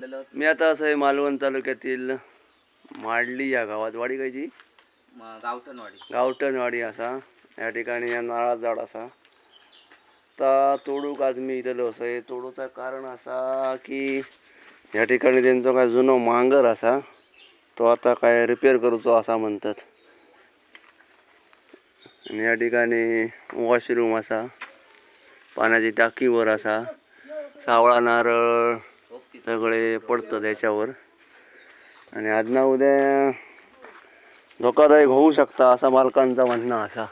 मी आता असं मालवण तालुक्यातील माडली या गावात वाडी कायची गावठणवाडी असा या ठिकाणी या नारळा झाड असा आता तोडूक आज मी इथलो असं तोडूचं कारण असा की या ठिकाणी त्यांचा काय जुनो मांगर असा तो आता काय रिपेअर करूचो असा म्हणतात आणि या ठिकाणी वॉशरूम असा पाण्याची टाकी वर असा सावळा नारळ सगळे पडतं त्याच्यावर आणि आज ना उद्या धोकादायक होऊ शकता असा मालकांचा म्हणणं असा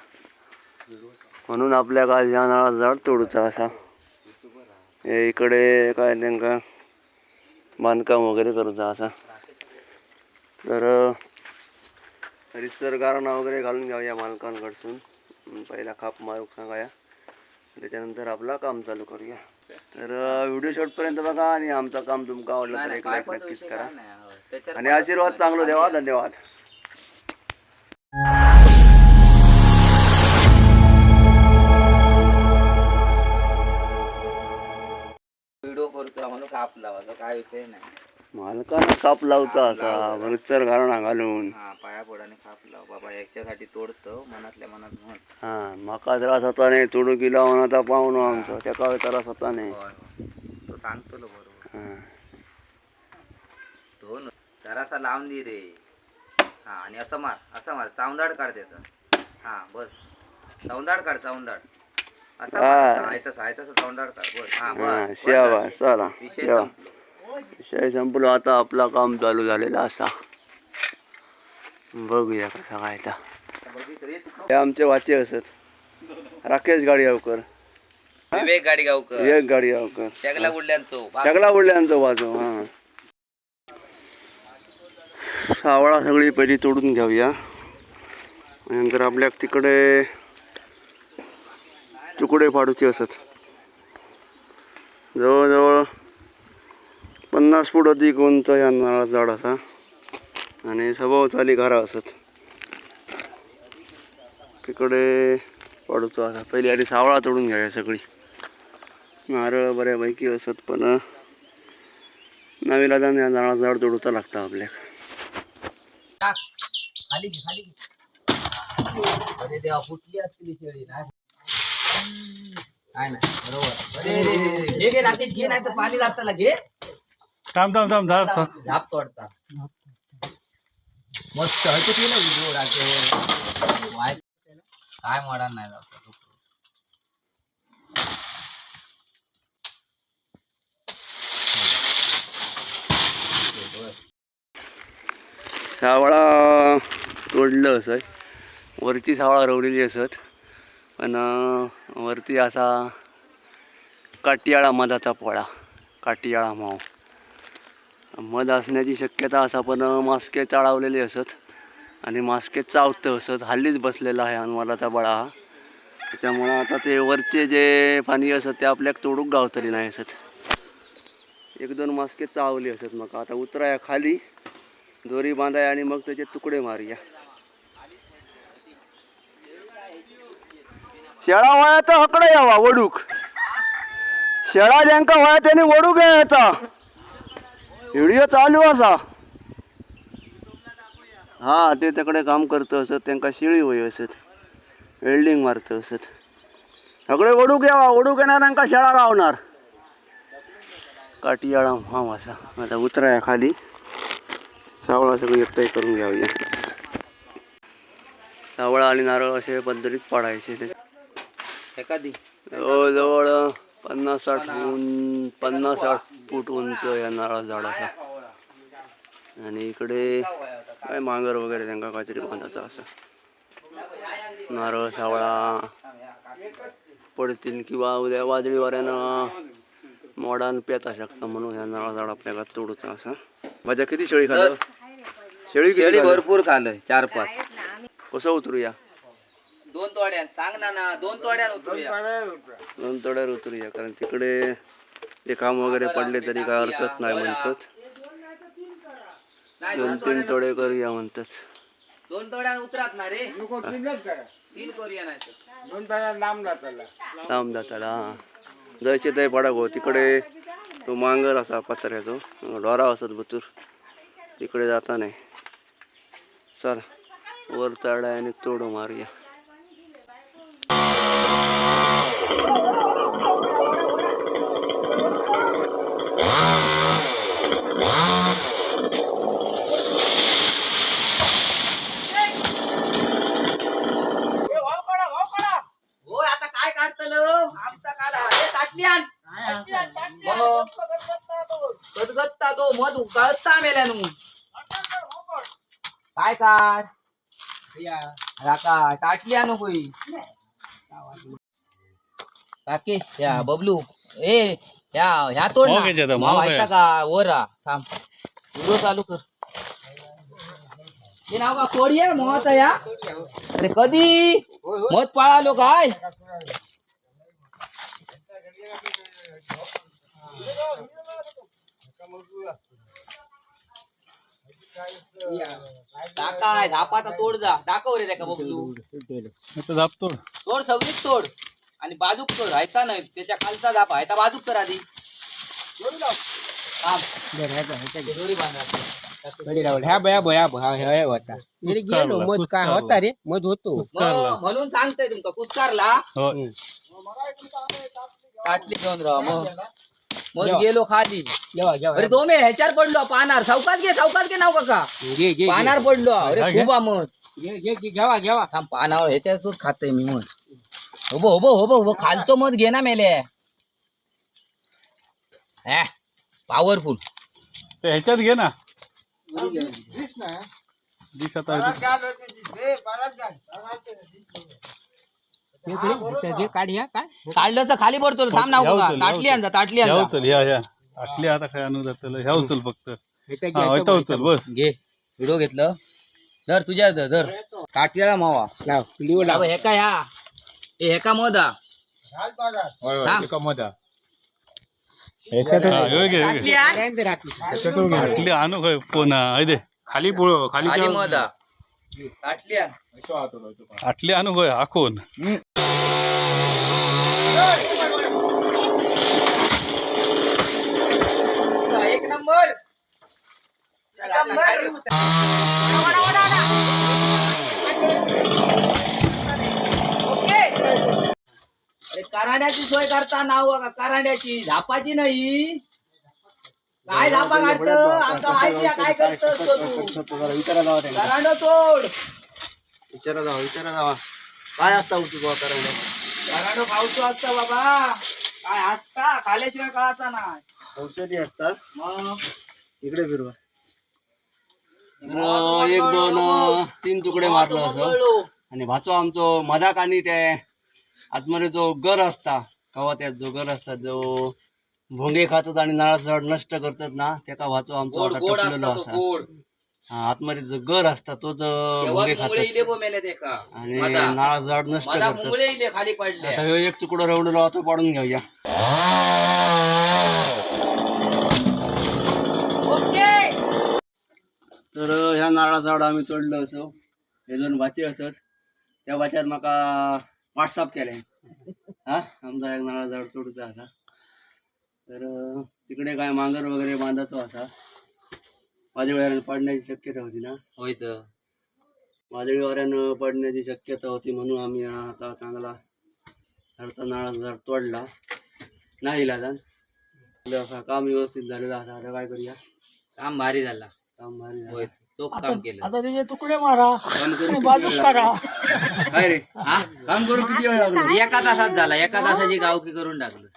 म्हणून आपल्या काय या नारळाचं झाड तोडूचा असा हे इकडे काय त्यांका बांधकाम वगैरे करूचा असा तर रिसर गारणा वगैरे घालून घ्यावया मालकांकडसून पहिला खाप मारूक सांगाया त्याच्यानंतर आपला काम चालू करूया तर व्हिडिओ शेवटपर्यंत बघा आणि आमचं काम तुमका आवडलं तर एक लाईक नक्कीच करा आणि आशीर्वाद चांगला द्यावा. धन्यवाद. व्हिडिओ करतो आम्हाला काप लावायचा काय विषय नाही. मालकाला काप लावता असा वरचर घालणा घालून पाया पोडाने काप लाव बाबा याच्यासाठी तोडतो मनातल्या मनात म्हण. हा माका त्रास होता नाही तोडू की लावून आता पाहुणो आमचं त्या काय त्रास होता नाही तो सांगतो बरोबर तो जरासा लावून दे रे. हा आणि असं मार चावंदाड काढ त्याचा. हा बस चावंदाड काढ चावंदाड असा चावंदाड काढ बस. हा बस शाबास चला विषय संपलो. विषय संपलो. आता आपला काम चालू झालेला असा बघूया कसा काय ते आमचे वाचे असत राकेश गाडीगावकर विवेक गाडीगावकर चगला उडल्यांचो वाजो. हा सावळा सगळी पहिली तोडून घेऊया नंतर आपल्या तिकडे तुकडे पाडूचे असत जवळजवळ 50 फूट अधिक उंच या नारळाचं झाड असा आणि सभोवताली घरा असत तिकडे पाडूचो असा. पहिली आधी सावळा तोडून घ्यायला सगळी नारळ बऱ्यापैकी असत पण नवीला जाऊन या नारळाचं झाड तोडूचा लागतं आपल्याक. देवा फुटली असली शेळी नाही काय नाही बरोबर. घे राकेश घे नाही तर पाणी जाताला घे. झाप तोडता मस्त व्हिडिओ काय मोडा नाही जात. सावळा तोडलं असं वरती सावळा रवलेली असत पण वरती असा काटियाळा मधाचा पोळा काटियाळा माव मध असण्याची शक्यता असा पण मास्के चाळवलेली असत आणि मास्के चावतं असत. हल्लीच बसलेला आहे अनवालाचा बळा हा त्याच्यामुळं आता ते वरचे जे पाणी असत ते आपल्याक तोडूक गावतली नाही असत. 1-2 मास्के चावली असत. मग आता उतराया खाली दोरी बांधाय आणि मग त्याचे तुकडे मारूया. शेळा वया तर हकडे यावा वडूक शेळा ज्यांका वया त्यांनी वडूक यायचा व्हिडिओ चालू असा. हा ते तिकडे काम करतं असत त्यांका शेळी होय असत वेल्डिंग मारतं असत सगळे वडूक यावा वडूक येणार त्यांका शेळा गावणार काटियाळा माम असा. आता उतराया खाली सावळा सगळी एकटाई करून घ्यावी. सावळा आणि नारळ असे पद्धतीत पाडायचे एखादी जवळ 50-60 फूट उंच या नारळ झाड असा आणि इकडे काय मांगर वगैरे त्यांना काहीतरी बांधायचा असा. नारळ सावळा पडतील किंवा उद्या वादळी वाऱ्यानं मोडान पेता शकता म्हणून ह्या नारळ झाड आपल्याला तोडूचा असा. माझ्या किती शेळी खाल्लं शेळी भरपूर खाल्लंय 4-5. कसं उतरूया 2 तोड्यान सांग ना 2 तोड्यान उतरूया 2 तोड्यावर उतरूया कारण तिकडे ते काम वगैरे पडले तरी काय हरकत नाही म्हणतात. 2-3 तोडे करूया म्हणतात. 2 तोड्यान उतरात ना रे 3 करूया नाही 2 तोड्यान लांब जाताला जायचे ते पडा गो तिकडे तो मांगर असा पत्र्याचो डोरा असत भरपूर तिकडे जाता नाही. चला वर चढाय आणि तोडो मारूया. आता काय काढतलं आमचा काढा हे ताटल्यान गदगदता तो मध उकाळता मेल्यानु काय काढ राका ताटल्या नको राकेश या बबलू ए ह्या तोड ना. मावा ऐका का वरा थांब व्हिडिओ चालू कर. हे नाव का कोडी आहे मोहाचा या. अरे कधी मध पाळालो काय काय झापाचा तोड जा दाखव रे त्या बबलू तोड सगळीच तोड आणि बाजूक कर हायता नाही त्याच्या खालचा झापा हायता बाजूक कर आधी दोरी म्हणून सांगतोय तुमका कुस्कारला काटली घेऊन राहा मग गेलो खाली. अरे तो मी ह्याच्यावर पडलो पानार सावकाश घे नाव काका पानार पडलो. अरे खूप मध घ्यावा थांब पानावर ह्याच्यातच खातोय मी मध. हो खालचो मध घे ना मेले पॉवरफुल ह्याच्यात घे ना काढलं तर खाली पडतो थांब नाव काका ताटली आणजा ताटली आणजा चल या आटली आता काय आणू जात ह्या उचल फक्त उचल बस घे व्हिडिओ घेतलं धर तुझ्या धर काटलेला मावा हे का हे का मधा आटली आणू काय पोना दे खाली खाली मधा काटली आटली आणू होय आखून एक नंबर अरे कराड्याची सोय करता नाव का कराड्याची झापाची नाही काय झापा काढत आमका माहिती आहे काय करतो तू कराडो तोड विचारा जावा काय असता तुझा कराडो कराडो खाऊचो असता बाबा काय असता खाल्याशिवाय कळाचा नाही औषधी असतात. मग इकडे फिरवा. एक दोन तीन तुकडे मारलो असं आणि भाचो आमचो मधाक आणि ते आतमध्ये जो गर असता कवात्यात जो गर असतात जो भोंगे खातात आणि नारळ झाड नष्ट करतात ना त्याका भाचो आमचो आता टपलेलो असा. हा आतमध्ये जो गर असता तोच भोंगे खातात आणि नारळ झाड नष्ट करतात. खाली पडले आता ह्यो एक तुकडो रवडलो तो पाडून घेऊया. तर ह्या नारळा झाड आम्ही तोडलं असो हे दोन भाती असत त्या भाच्यात माका व्हॉट्सअप केलें हा आमचा एक नारळा झाड तोडूचा असा. तर तिकडे काय मांगर वगैरे बांधायचो असा. वादळी वाऱ्यानं पडण्याची शक्यता होती ना. होय तर वादळी वाऱ्यानं पडण्याची शक्यता होती म्हणून आम्ही आता चांगला हरता नारळाचा झाड तोडला नाही इलाजान. असा काम व्यवस्थित झालेलं असा. आता काय करूया काम भारी झाला काम भारी झालं. होय चोख काम केलं आता त्याचे तुकडे मारा काम करू बाजूच करा. काय रे काम करू किती वेळ लागलो. एका तासात झाला एका तासाची गावकी करून टाकलं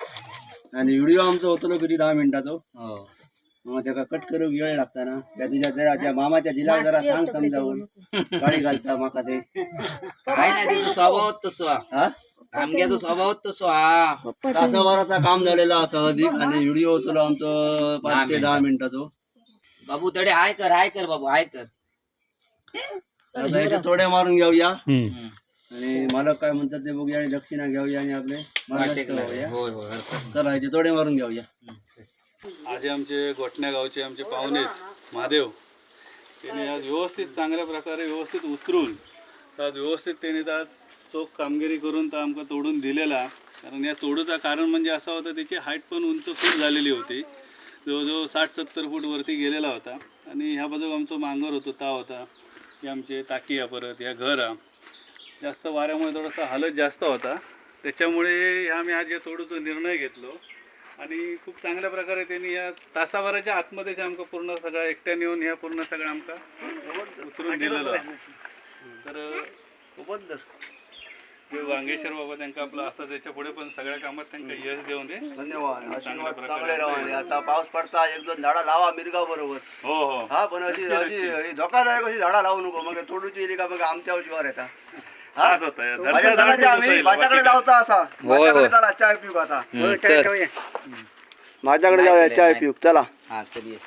आणि व्हिडिओ आमचा होतो किती 10 मिनिटाचो. हो मग त्याला कट करू वेळ लागता ना. त्या तुझ्या जरा त्या मामाच्या दिला जरा सांग समजावून गाडी घालता माका ते काय नाही तुझा स्वभाव तसो हा आमच्या तो स्वभाव तसो हा तासाभराचा काम झालेला असं अधिक आणि व्हिडिओ होतो आमचं 5 ते 10 मिनिटाचो. बाबू तडे हाय कर बाबू हाय कर. आता इथे थोडे मारून घेऊया आणि मला काय म्हणतात ते बघूया आणि दक्षिणा घेऊया आणि आपले होय होय चला इथे थोडे मारून घेऊया. आज आमचे गोटण्या गावचे आमचे पाहुणेच महादेव त्यांनी आज व्यवस्थित चांगल्या प्रकारे व्यवस्थित उतरून आज व्यवस्थित त्यांनी आज चोख कामगिरी करून तो आमकां तोडून दिलेला. कारण या तोडूचा कारण म्हणजे असं होतं, त्याची हाईट पण उंच खूप झालेली होती, जवळजवळ 60-70 फूट वरती गेलेला होता. आणि ह्या बाजूक आमचो मांगर होतो ता होता, हे आमचे टाकी परत ह्या घर जास्त वाऱ्यामुळे थोडासा हालत जास्त होता. त्याच्यामुळे आम्ही आज या तोडूचा निर्णय घेतलो आणि खूप चांगल्या प्रकारे त्यांनी या तासाभराच्या आतमध्येच आमका पूर्ण सगळं एकट्याने येऊन ह्या पूर्ण सगळं आमका उतरून दिलेलं. तर देव वांगेश्वर बाबा त्यांना आपलं असं त्याच्या पुढे पण सगळ्या कामात त्यांना यश देऊन दे. धन्यवाद. चांगल्या आशीर्वाद प्रकारे चांगले राहा. आता पाऊस पडता, 1-2 झाडा लावा मिरगाव बरोबर. हो हो हा, पण अशी धोकादायक अशी झाडा लावू नको, मग तोडूची येली का मग आमच्यावर जीवार येता. हा, असं होतं. माझ्या झाडाच्या आम्ही माझ्याकडे जाऊचा असा, माझ्याकडे चला चाय पिऊ आता. चल. माझ्याकडे जाऊया चाय पिऊ चला. हा चलिये.